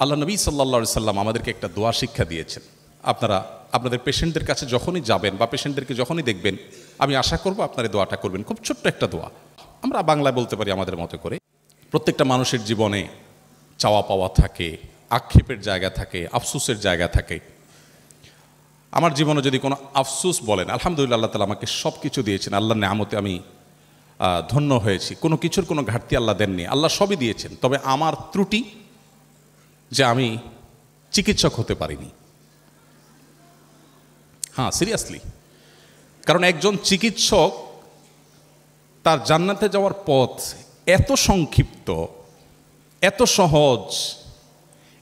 আল্লাহ নবী সাল্লাল্লাহু আলাইহি সাল্লাম আমাদেরকে একটা দোয়া শিক্ষা দিয়েছেন। আপনারা আপনাদের পেশেন্টদের কাছে যখনই যাবেন বা পেশেন্টদেরকে যখনই দেখবেন, আমি আশা করব আপনারা এই দোয়াটা করবেন। খুব ছোট্ট একটা দোয়া, আমরা বাংলায় বলতে পারি আমাদের মতো করে। প্রত্যেকটা মানুষের জীবনে চাওয়া পাওয়া থাকে, আক্ষেপের জায়গা থাকে, আফসোসের জায়গা থাকে। আমার জীবনে যদি কোনো আফসোস বলেন, আলহামদুলিল্লাহ আল্লাহ তাআলা আমাকে সব কিছু দিয়েছেন, আল্লাহর নেয়ামতে আমি ধন্য হয়েছি। কোনো কিছুর কোনো ঘাটতি আল্লাহ দেননি, আল্লাহ সবই দিয়েছেন। তবে আমার ত্রুটি যে আমি চিকিৎসক হতে পারিনি। হ্যাঁ, সিরিয়াসলি। কারণ একজন চিকিৎসক তার জান্নাতে যাওয়ার পথ এত সংক্ষিপ্ত, এত সহজ,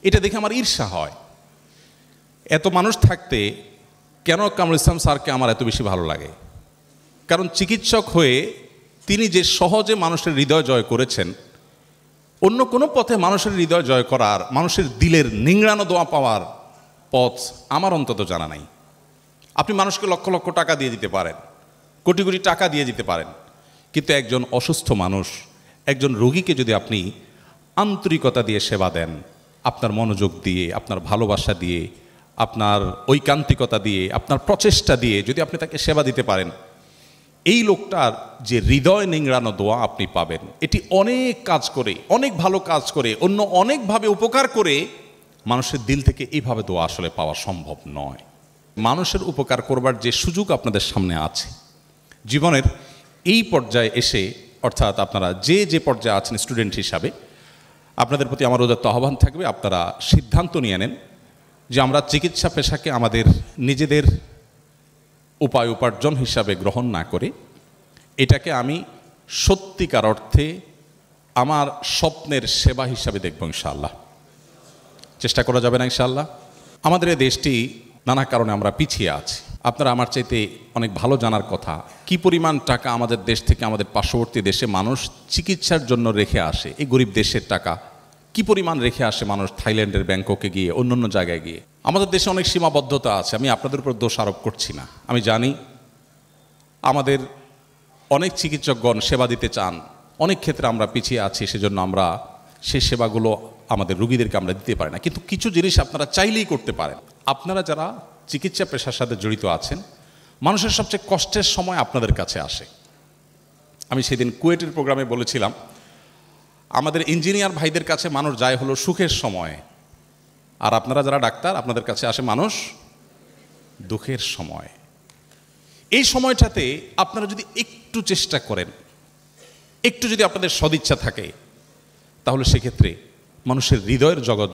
এটা দেখে আমার ঈর্ষা হয়। এত মানুষ থাকতে কেন কামরুল ইসলাম স্যারকে আমার এত বেশি ভালো লাগে? কারণ চিকিৎসক হয়ে তিনি যে সহজে মানুষের হৃদয় জয় করেছেন, অন্য কোনো পথে মানুষের হৃদয় জয় করার, মানুষের দিলের নিংড়ানো দোয়া পাওয়ার পথ আমার অন্তত জানা নাই। আপনি মানুষকে লক্ষ লক্ষ টাকা দিয়ে দিতে পারেন, কোটি কোটি টাকা দিয়ে দিতে পারেন, কিন্তু একজন অসুস্থ মানুষ, একজন রোগীকে যদি আপনি আন্তরিকতা দিয়ে সেবা দেন, আপনার মনোযোগ দিয়ে, আপনার ভালোবাসা দিয়ে, আপনার ঐকান্তিকতা দিয়ে, আপনার প্রচেষ্টা দিয়ে যদি আপনি তাকে সেবা দিতে পারেন, এই লোকটার যে হৃদয় নিংড়ানো দোয়া আপনি পাবেন। এটি অনেক কাজ করে, অনেক ভালো কাজ করে, অন্য অনেকভাবে উপকার করে মানুষের দিল থেকে এইভাবে দোয়া আসলে পাওয়া সম্ভব নয়। মানুষের উপকার করবার যে সুযোগ আপনাদের সামনে আছে, জীবনের এই পর্যায়ে এসে, অর্থাৎ আপনারা যে পর্যায়ে আছেন স্টুডেন্ট হিসাবে, আপনাদের প্রতি আমার উদাত্ত আহ্বান থাকবে, আপনারা সিদ্ধান্ত নিয়ে নেন যে আমরা চিকিৎসা পেশাকে আমাদের নিজেদের উপায় উপার্জন হিসাবে গ্রহণ না করে এটাকে আমি সত্যিকার অর্থে আমার স্বপ্নের সেবা হিসাবে দেখব ইনশাআল্লাহ। চেষ্টা করা যাবে না ইনশাআল্লাহ? আমাদের এই দেশটি নানা কারণে আমরা পিছিয়ে আছি। আপনারা আমার চাইতে অনেক ভালো জানার কথা, কি পরিমাণ টাকা আমাদের দেশ থেকে আমাদের পার্শ্ববর্তী দেশে মানুষ চিকিৎসার জন্য রেখে আসে। এই গরিব দেশের টাকা কি পরিমাণ রেখে আসে মানুষ থাইল্যান্ডের ব্যাংককে গিয়ে, অন্য জায়গায় গিয়ে। আমাদের দেশে অনেক সীমাবদ্ধতা আছে, আমি আপনাদের উপর দোষ আরোপ করছি না। আমি জানি আমাদের অনেক চিকিৎসকগণ সেবা দিতে চান, অনেক ক্ষেত্রে আমরা পিছিয়ে আছি, সেজন্য আমরা সেই সেবাগুলো আমাদের রোগীদেরকে আমরা দিতে পারি না। কিন্তু কিছু জিনিস আপনারা চাইলেই করতে পারেন। আপনারা যারা চিকিৎসা পেশার সাথে জড়িত আছেন, মানুষের সবচেয়ে কষ্টের সময় আপনাদের কাছে আসে। আমি সেদিন কুয়েটের প্রোগ্রামে বলেছিলাম, আমাদের ইঞ্জিনিয়ার ভাইদের কাছে মানুষ যায় হলো সুখের সময়, আর আপনারা যারা ডাক্তার, আপনাদের কাছে আসে মানুষ দুঃখের সময়। এই সময়টাতে আপনারা যদি একটু চেষ্টা করেন, একটু যদি আপনাদের সদিচ্ছা থাকে, তাহলে সেক্ষেত্রে মানুষের হৃদয়ের জগৎ